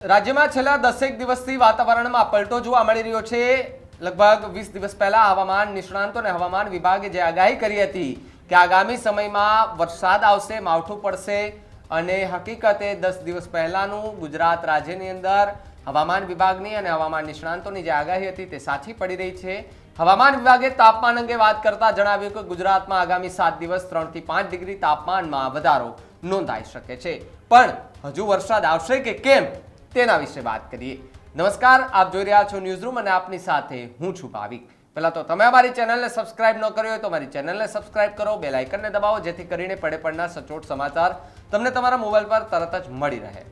રાજ્યમાં છેલ્લા 10 દિવસથી વાતાવરણમાં પલટો જોવા મળી રહ્યો છે। લગભગ 20 દિવસ પહેલા હવામાન નિષ્ણાંતો અને હવામાન વિભાગે જે આગાહી કરી હતી કે આગામી સમયમાં વરસાદ આવશે, માવઠું પડશે અને હકીકતે 10 દિવસ પહેલાનું ગુજરાત રાજ્યની અંદર હવામાન વિભાગની અને હવામાન નિષ્ણાંતોની જે આગાહી હતી તે સાચી પડી રહી છે। હવામાન વિભાગે તાપમાન અંગે વાત કરતા જણાવ્યું કે ગુજરાતમાં આગામી 7 દિવસ 3 થી 5 ડિગ્રી તાપમાનમાં વધારો નોંધાઈ શકે છે, પણ હજુ વરસાદ આવશે કે કેમ તેના વિશે વાત કરીએ। નમસ્કાર, આપ જોઈ રહ્યા છો ન્યૂઝ રૂમ અને આપની સાથે હું છું ભાવિક। પહેલા તો તમે અમારી ચેનલને સબસ્ક્રાઇબ ન કરી હોય તો અમારી ચેનલને સબસ્ક્રાઇબ કરો, બેલ આઇકનને દબાવો જેથી કરીને પડે પડના સચોટ સમાચાર તમને તમારા મોબાઈલ પર તરત જ મળી રહે।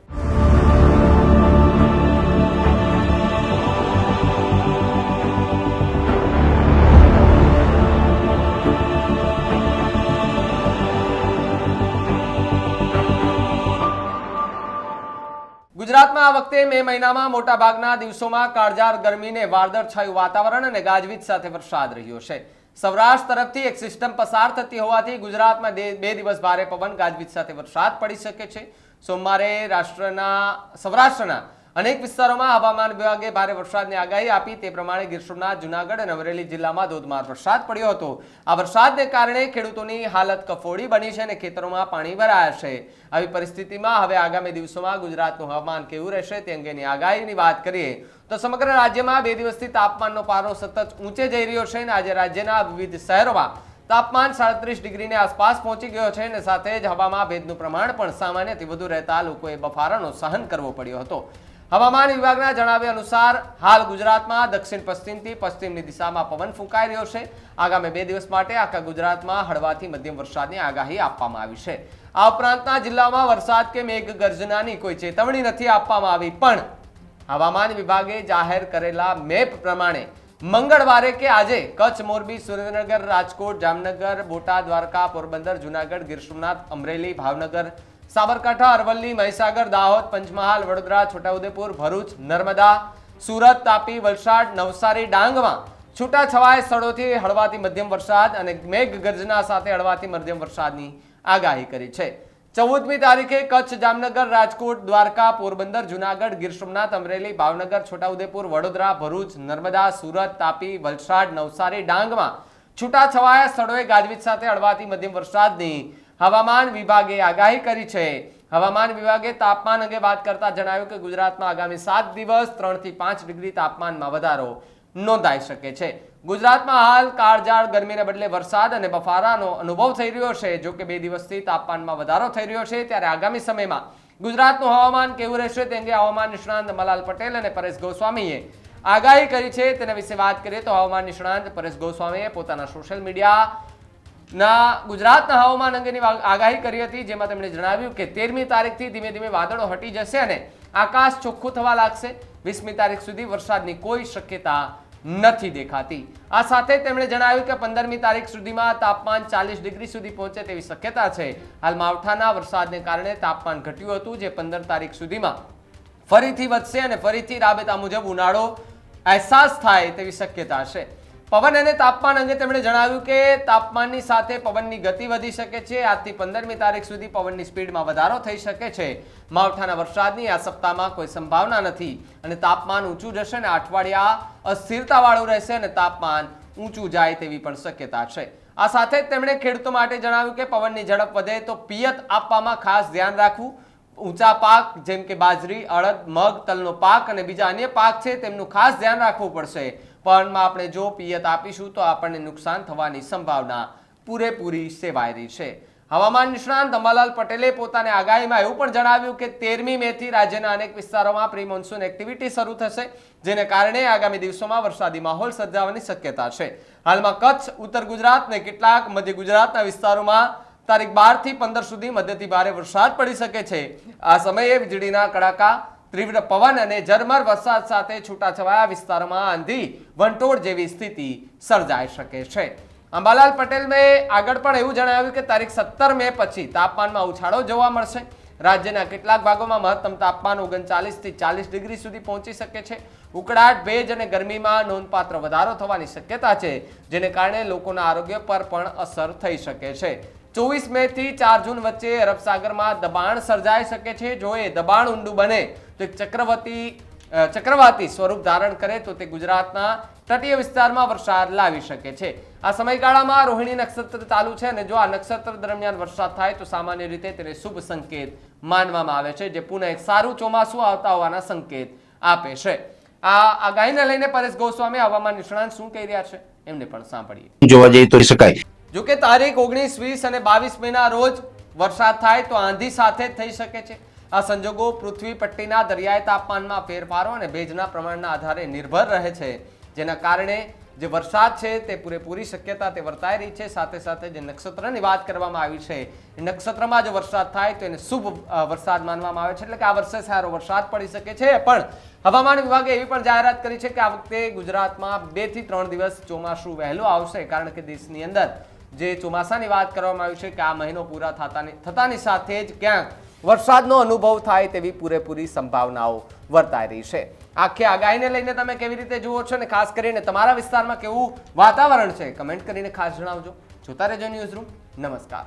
ગુજરાતમાં આ વખતે મે મહિનામાં મોટા ભાગના દિવસોમાં કાળઝાળ ગરમીને વાદળછાયું વાતાવરણ અને ગાજવીજ સાથે વરસાદ રહ્યો છે। સૌરાષ્ટ્ર તરફથી એક સિસ્ટમ પસાર થતી હોવાથી ગુજરાતમાં 2 દિવસ ભારે પવન ગાજવીજ સાથે વરસાદ પડી શકે છે। સોમવારે સૌરાષ્ટ્રના અનેક વિસ્તારોમાં હવામાન વિભાગે ભારે વરસાદની આગાહી આપી। તે પ્રમાણે ગીર સોમનાથ, જૂનાગઢ અને અમરેલી જિલ્લામાં ધોધમાર વરસાદ પડ્યો હતો। આ વરસાદને કારણે ખેડૂતોની હાલત કફોડી બની છે અને ખેતરોમાં પાણી ભરાયા છે। આવી પરિસ્થિતિમાં હવે આગામી દિવસોમાં ગુજરાતનું હવામાન કેવું રહેશે તે અંગેની આગાહીની વાત કરીએ તો સમગ્ર રાજ્યમાં 2 દિવસથી તાપમાનનો પારો સતત ઊંચે જઈ રહ્યો છે અને આજે રાજ્યના વિવિધ શહેરોમાં તાપમાન 37 ડિગ્રીની આસપાસ પહોંચી ગયો છે અને સાથે જ હવામાં ભેજનું પ્રમાણ પણ સામાન્યથી વધુ રહેતા લોકોએ બફારાનો સહન કરવો પડ્યો હતો। હવામાન વિભાગના જણાવ્યા અનુસાર હાલ ગુજરાતમાં દક્ષિણ પશ્ચિમથી પશ્ચિમની દિશામાં પવન ફૂંકાઈ રહ્યો છે। આગામી 2 દિવસ માટે આખા ગુજરાતમાં હળવાથી મધ્યમ વરસાદની આગાહી આપવામાં આવી છે। આ ઉપરાંતના જિલ્લાઓમાં વરસાદ કે મેઘગર્જનાની કોઈ ચેતવણી નથી આપવામાં આવી, પણ હવામાન વિભાગે જાહેર કરેલા મેપ પ્રમાણે મંગળવારે કે આજે કચ્છ, મોરબી, સુરેન્દ્રનગર, રાજકોટ, જામનગર, બોટાદ, દ્વારકા, પોરબંદર, જૂનાગઢ, ગીર સોમનાથ, અમરેલી, ભાવનગર, સાબરકાંઠા, અરવલ્લી, મહીસાગર, દાહોદ, પંચમહાલ, વડોદરા, છોટાઉદેપુર, ભરૂચ, નર્મદા, સુરત, તાપી, વલસાડ, નવસારી, ડાંગમાં છૂટાછવાયા સ્થળોથી હળવાથી મધ્યમ વરસાદ અને મેઘગર્જના સાથે હળવાથી મધ્યમ વરસાદની આગાહી કરી છે। 14મી તારીખે કચ્છ, જામનગર, રાજકોટ, દ્વારકા, પોરબંદર, જૂનાગઢ, ગીર સોમનાથ, અમરેલી, ભાવનગર, છોટાઉદેપુર, વડોદરા, ભરૂચ, નર્મદા, સુરત, તાપી, વલસાડ, નવસારી, ડાંગમાં છૂટાછવાયા સ્થળોએ ગાજવીજ સાથે હળવાથી મધ્યમ વરસાદની હવામાન વિભાગે આગાહી કરી છે। હવામાન વિભાગે તાપમાન અંગે વાત કરતા જણાવ્યું કે ગુજરાતમાં આગામી 7 દિવસ 3 થી 5 ડિગ્રી તાપમાનમાં વધારો નોંધાઈ શકે છે। ગુજરાતમાં હાલ કાળઝાળ ગરમીને બદલે વરસાદ અને બફારાનો અનુભવ થઈ રહ્યો છે। જો કે 2 દિવસથી તાપમાનમાં વધારો થઈ રહ્યો છે, ત્યારે આગામી સમયમાં ગુજરાતનું હવામાન કેવું રહેશે તે અંગે હવામાન નિષ્ણાંત અંબાલાલ પટેલ અને પરેશ ગોસ્વામીએ આગાહી કરી છે। તેના વિશે વાત કરીએ તો હવામાન નિષ્ણાંત પરેશ ગોસ્વામીએ પોતાના સોશિયલ મીડિયા ગુજરાતના હવામાન અંગેની આગાહી કરી હતી, જેમાં તેમણે જણાવ્યું કે 13મી તારીખથી ધીમે ધીમે વાદળો હટી જશે અને આકાશ ચોખ્ખું થવા લાગશે। 20મી તારીખ સુધી વરસાદની કોઈ શક્યતા નથી દેખાતી। આ સાથે તેમણે જણાવ્યું કે 15મી તારીખ સુધીમાં તાપમાન 40 ડિગ્રી સુધી પહોંચે તેવી શક્યતા છે। હાલ માવઠાના વરસાદને કારણે તાપમાન ઘટ્યું હતું, જે 15 તારીખ સુધીમાં ફરીથી વધશે અને ફરીથી રાબેતા મુજબ ઉનાળો અહેસાસ થાય તેવી શક્યતા છે। પવન અને તાપમાન અંગે તેમણે જણાવ્યું કે તાપમાનની સાથે પવનની ગતિ વધી શકે છે। આજથી 15મી તારીખ સુધી પવનની સ્પીડમાં વધારો થઈ શકે છે। માવઠાના વરસાદની આ સપ્તાહમાં કોઈ સંભાવના નથી અને તાપમાન ઊંચું જશે અને અઠવાડિયા અસ્થિરતાવાળું રહેશે અને તાપમાન ઊંચું જાય તેવી પણ શક્યતા છે। આ સાથે જ તેમણે ખેડૂતો માટે જણાવ્યું કે પવનની ઝડપ વધે તો પિયત આપવામાં ખાસ ધ્યાન રાખવું। ઊંચા પાક જેમ કે બાજરી, અડદ, મગ, તલનો પાક અને બીજા અન્ય પાક છે તેમનું ખાસ ધ્યાન રાખવું પડશે। પવનમાં આપણે જો પિયત આપીશું તો આપણને નુકસાન થવાની સંભાવના પૂરેપૂરી સેવાઈ રહી છે। હવામાન નિષ્ણાંત અંબાલાલ પટેલે પોતાની આગાહીમાં એવું પણ જણાવ્યું કે 13મી મેથી રાજ્યના અનેક વિસ્તારોમાં પ્રી મોન્સૂન એક્ટિવિટી શરૂ થશે, જેને કારણે આગામી દિવસોમાં વરસાદી માહોલ સર્જાવાની શક્યતા છે। હાલમાં કચ્છ, ઉત્તર ગુજરાત અને કેટલાક મધ્ય ગુજરાતના વિસ્તારોમાં તારીખ 12 થી 15 સુધી મધ્યથી ભારે વરસાદ પડી શકે છે। આ સમયે વીજળીના કડાકા, તીવ્ર પવન અને ઝરમર વરસાદ સાથે છૂટાછવાયા વિસ્તારોમાં આંધી વંટોળ જેવી સ્થિતિ સર્જાઈ શકે છે। અંબાલાલ પટેલે આગળ પણ એવું જણાવ્યું કે તારીખ 17 મે પછી તાપમાનમાં ઉછાળો જોવા મળશે। રાજ્યના કેટલાક ભાગોમાં મહત્તમ તાપમાન 39 થી 40 ડિગ્રી સુધી પહોંચી શકે છે। ઉકળાટ, ભેજ અને ગરમીમાં નોંધપાત્ર વધારો થવાની શક્યતા છે, જેને કારણે લોકોના આરોગ્ય પર પણ અસર થઈ શકે છે। 24 મે થી 4 જૂન વચ્ચે અરબ સાગરમાં દબાણ સર્જાઈ શકે છે। જો એ દબાણ ઊંડું બને તો એક ચક્રવાતી સ્વરૂપ ધારણ કરે તો તે ગુજરાતના તટીય વિસ્તારમાં વરસાદ લાવી શકે છે। આ સમયગાળામાં રોહિણી નક્ષત્ર ચાલુ છે અને જો આ નક્ષત્ર દરમિયાન વરસાદ થાય તો સામાન્ય રીતે તેને શુભ સંકેત માનવામાં આવે છે, જે પુનઃ એક સારું ચોમાસું આવતા હોવાના સંકેત આપે છે। આ આગાહીને લઈને પરેશ ગોસ્વામી હવામાન નિષ્ણાંત શું કહી રહ્યા છે એમને પણ સાંભળીએ। જોવા જઈએ તો શકાય જો કે તારીખ 19, 20 અને 22 મેના રોજ વરસાદ થાય તો આંધી સાથે જ થઈ શકે છે। આ સંજોગો પૃથ્વી પટ્ટીના દરિયાઈ તાપમાનમાં ફેરફારો અને ભેજના પ્રમાણના આધારે નિર્ભર રહે છે, જેના કારણે જે વરસાદ છે તે પૂરેપૂરી શક્યતા તે વર્તાઈ રહી છે। સાથે સાથે જે નક્ષત્રની વાત કરવામાં આવી છે એ નક્ષત્રમાં જો વરસાદ થાય તો એને શુભ વરસાદ માનવામાં આવે છે, એટલે કે આ વર્ષે સારો વરસાદ પડી શકે છે। પણ હવામાન વિભાગે એવી પણ જાહેરાત કરી છે કે આ વખતે ગુજરાતમાં 2 થી 3 દિવસ ચોમાસું વહેલું આવશે, કારણ કે દેશની અંદર જે ચોમાસાની વાત કરવામાં આવી છે કે આ મહિનો પૂરા થતાની સાથે જ ક્યાંક વરસાદનો અનુભવ થાય તેવી પૂરેપૂરી સંભાવનાઓ વર્તાઈ રહી છે। આખી આગાહીને લઈને તમે કેવી રીતે જુઓ છો અને ખાસ કરીને તમારા વિસ્તારમાં કેવું વાતાવરણ છે કમેન્ટ કરીને ખાસ જણાવજો। જોતા રહેજો ન્યૂઝ રૂમ। નમસ્કાર।